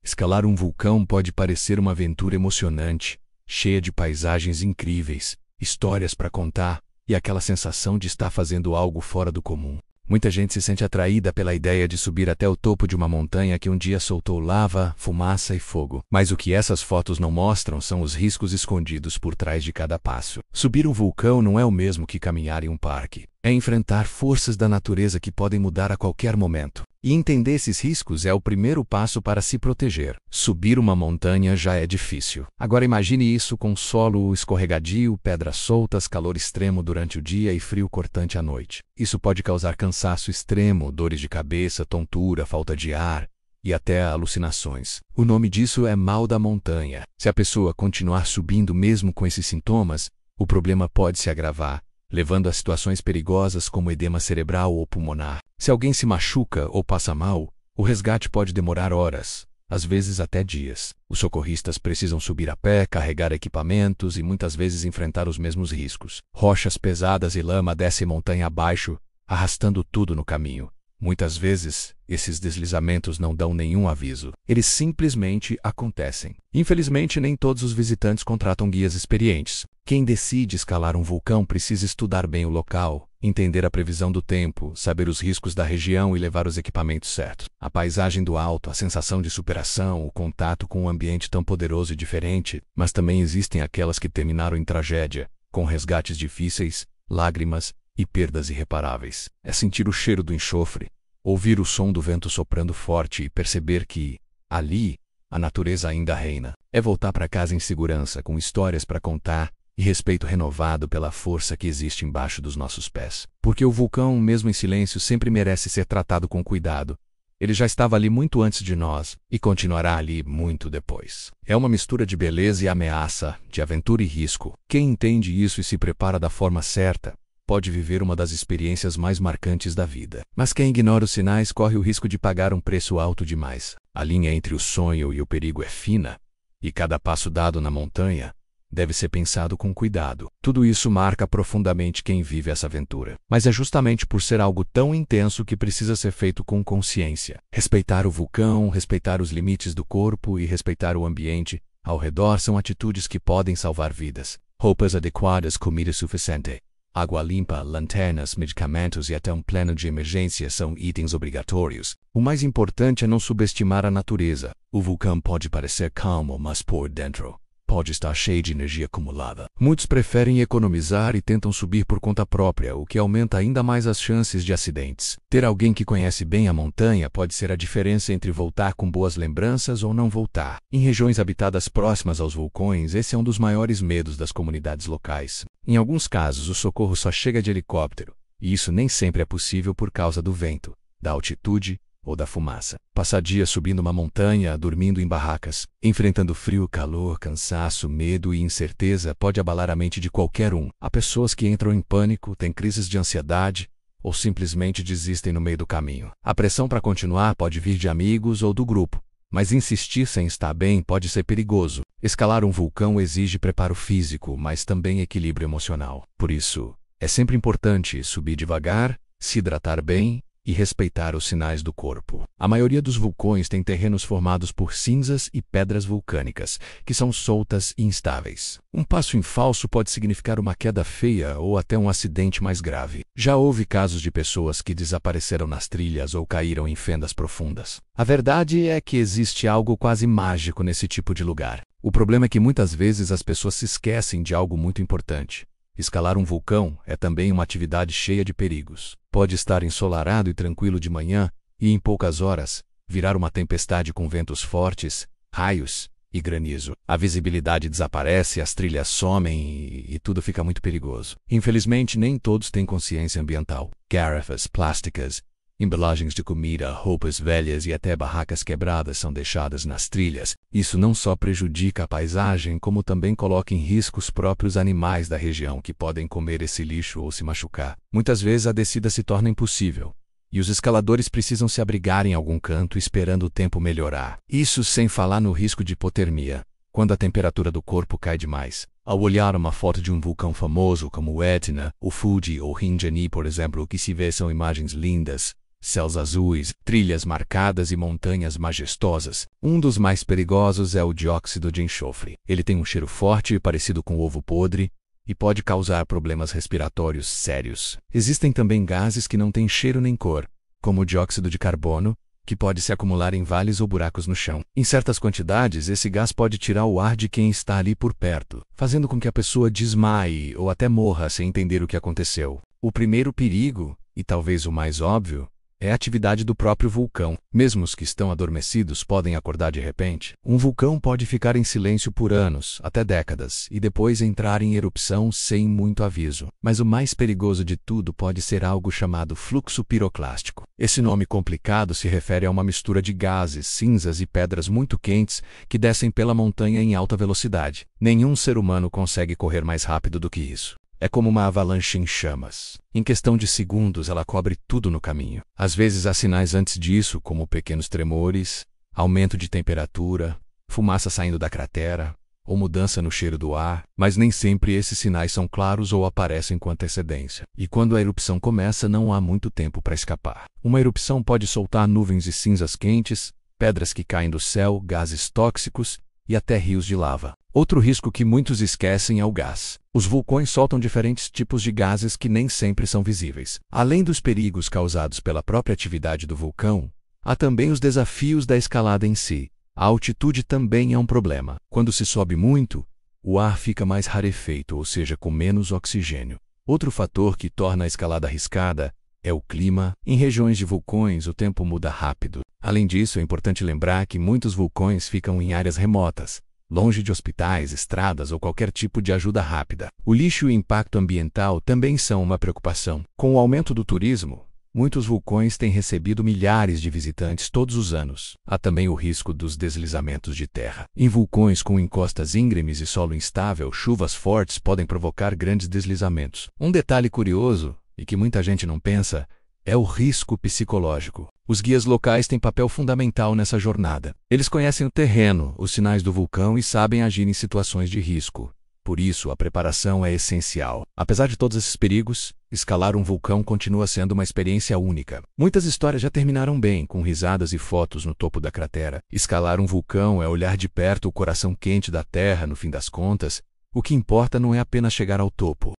Escalar um vulcão pode parecer uma aventura emocionante, cheia de paisagens incríveis, histórias para contar e aquela sensação de estar fazendo algo fora do comum. Muita gente se sente atraída pela ideia de subir até o topo de uma montanha que um dia soltou lava, fumaça e fogo. Mas o que essas fotos não mostram são os riscos escondidos por trás de cada passo. Subir um vulcão não é o mesmo que caminhar em um parque. É enfrentar forças da natureza que podem mudar a qualquer momento. E entender esses riscos é o primeiro passo para se proteger. Subir uma montanha já é difícil. Agora imagine isso com solo escorregadio, pedras soltas, calor extremo durante o dia e frio cortante à noite. Isso pode causar cansaço extremo, dores de cabeça, tontura, falta de ar e até alucinações. O nome disso é mal da montanha. Se a pessoa continuar subindo mesmo com esses sintomas, o problema pode se agravar, levando a situações perigosas como edema cerebral ou pulmonar. Se alguém se machuca ou passa mal, o resgate pode demorar horas, às vezes até dias. Os socorristas precisam subir a pé, carregar equipamentos e muitas vezes enfrentar os mesmos riscos. Rochas pesadas e lama descem montanha abaixo, arrastando tudo no caminho. Muitas vezes, esses deslizamentos não dão nenhum aviso. Eles simplesmente acontecem. Infelizmente, nem todos os visitantes contratam guias experientes. Quem decide escalar um vulcão precisa estudar bem o local, entender a previsão do tempo, saber os riscos da região e levar os equipamentos certos. A paisagem do alto, a sensação de superação, o contato com um ambiente tão poderoso e diferente, mas também existem aquelas que terminaram em tragédia, com resgates difíceis, lágrimas e perdas irreparáveis. É sentir o cheiro do enxofre, ouvir o som do vento soprando forte e perceber que, ali, a natureza ainda reina. É voltar para casa em segurança, com histórias para contar e respeito renovado pela força que existe embaixo dos nossos pés. Porque o vulcão, mesmo em silêncio, sempre merece ser tratado com cuidado. Ele já estava ali muito antes de nós e continuará ali muito depois. É uma mistura de beleza e ameaça, de aventura e risco. Quem entende isso e se prepara da forma certa, pode viver uma das experiências mais marcantes da vida. Mas quem ignora os sinais corre o risco de pagar um preço alto demais. A linha entre o sonho e o perigo é fina, e cada passo dado na montanha deve ser pensado com cuidado. Tudo isso marca profundamente quem vive essa aventura. Mas é justamente por ser algo tão intenso que precisa ser feito com consciência. Respeitar o vulcão, respeitar os limites do corpo e respeitar o ambiente ao redor são atitudes que podem salvar vidas. Roupas adequadas, comida suficiente, água limpa, lanternas, medicamentos e até um plano de emergência são itens obrigatórios. O mais importante é não subestimar a natureza. O vulcão pode parecer calmo, mas por dentro pode estar cheio de energia acumulada. Muitos preferem economizar e tentam subir por conta própria, o que aumenta ainda mais as chances de acidentes. Ter alguém que conhece bem a montanha pode ser a diferença entre voltar com boas lembranças ou não voltar. Em regiões habitadas próximas aos vulcões, esse é um dos maiores medos das comunidades locais. Em alguns casos, o socorro só chega de helicóptero, e isso nem sempre é possível por causa do vento, da altitude ou da fumaça. Passar dias subindo uma montanha, dormindo em barracas, enfrentando frio, calor, cansaço, medo e incerteza pode abalar a mente de qualquer um. Há pessoas que entram em pânico, têm crises de ansiedade ou simplesmente desistem no meio do caminho. A pressão para continuar pode vir de amigos ou do grupo, mas insistir sem estar bem pode ser perigoso. Escalar um vulcão exige preparo físico, mas também equilíbrio emocional. Por isso, é sempre importante subir devagar, se hidratar bem e respeitar os sinais do corpo. A maioria dos vulcões tem terrenos formados por cinzas e pedras vulcânicas, que são soltas e instáveis. Um passo em falso pode significar uma queda feia ou até um acidente mais grave. Já houve casos de pessoas que desapareceram nas trilhas ou caíram em fendas profundas. A verdade é que existe algo quase mágico nesse tipo de lugar. O problema é que muitas vezes as pessoas se esquecem de algo muito importante. Escalar um vulcão é também uma atividade cheia de perigos. Pode estar ensolarado e tranquilo de manhã e, em poucas horas, virar uma tempestade com ventos fortes, raios e granizo. A visibilidade desaparece, as trilhas somem e tudo fica muito perigoso. Infelizmente, nem todos têm consciência ambiental. Garrafas plásticas, embalagens de comida, roupas velhas e até barracas quebradas são deixadas nas trilhas. Isso não só prejudica a paisagem, como também coloca em risco os próprios animais da região que podem comer esse lixo ou se machucar. Muitas vezes a descida se torna impossível, e os escaladores precisam se abrigar em algum canto esperando o tempo melhorar. Isso sem falar no risco de hipotermia, quando a temperatura do corpo cai demais. Ao olhar uma foto de um vulcão famoso como o Etna, o Fuji ou Rinjani, por exemplo, o que se vê são imagens lindas, céus azuis, trilhas marcadas e montanhas majestosas. Um dos mais perigosos é o dióxido de enxofre. Ele tem um cheiro forte parecido com ovo podre e pode causar problemas respiratórios sérios. Existem também gases que não têm cheiro nem cor, como o dióxido de carbono, que pode se acumular em vales ou buracos no chão. Em certas quantidades, esse gás pode tirar o ar de quem está ali por perto, fazendo com que a pessoa desmaie ou até morra sem entender o que aconteceu. O primeiro perigo, e talvez o mais óbvio, é a atividade do próprio vulcão. Mesmo os que estão adormecidos podem acordar de repente. Um vulcão pode ficar em silêncio por anos, até décadas, e depois entrar em erupção sem muito aviso. Mas o mais perigoso de tudo pode ser algo chamado fluxo piroclástico. Esse nome complicado se refere a uma mistura de gases, cinzas e pedras muito quentes que descem pela montanha em alta velocidade. Nenhum ser humano consegue correr mais rápido do que isso. É como uma avalanche em chamas. Em questão de segundos, ela cobre tudo no caminho. Às vezes há sinais antes disso, como pequenos tremores, aumento de temperatura, fumaça saindo da cratera, ou mudança no cheiro do ar, mas nem sempre esses sinais são claros ou aparecem com antecedência. E quando a erupção começa, não há muito tempo para escapar. Uma erupção pode soltar nuvens de cinzas quentes, pedras que caem do céu, gases tóxicos e até rios de lava. Outro risco que muitos esquecem é o gás. Os vulcões soltam diferentes tipos de gases que nem sempre são visíveis. Além dos perigos causados pela própria atividade do vulcão, há também os desafios da escalada em si. A altitude também é um problema. Quando se sobe muito, o ar fica mais rarefeito, ou seja, com menos oxigênio. Outro fator que torna a escalada arriscada é o clima. Em regiões de vulcões, o tempo muda rápido. Além disso, é importante lembrar que muitos vulcões ficam em áreas remotas, longe de hospitais, estradas ou qualquer tipo de ajuda rápida. O lixo e o impacto ambiental também são uma preocupação. Com o aumento do turismo, muitos vulcões têm recebido milhares de visitantes todos os anos. Há também o risco dos deslizamentos de terra. Em vulcões com encostas íngremes e solo instável, chuvas fortes podem provocar grandes deslizamentos. Um detalhe curioso, e que muita gente não pensa, é o risco psicológico. Os guias locais têm papel fundamental nessa jornada. Eles conhecem o terreno, os sinais do vulcão e sabem agir em situações de risco. Por isso, a preparação é essencial. Apesar de todos esses perigos, escalar um vulcão continua sendo uma experiência única. Muitas histórias já terminaram bem, com risadas e fotos no topo da cratera. Escalar um vulcão é olhar de perto o coração quente da Terra, no fim das contas. O que importa não é apenas chegar ao topo,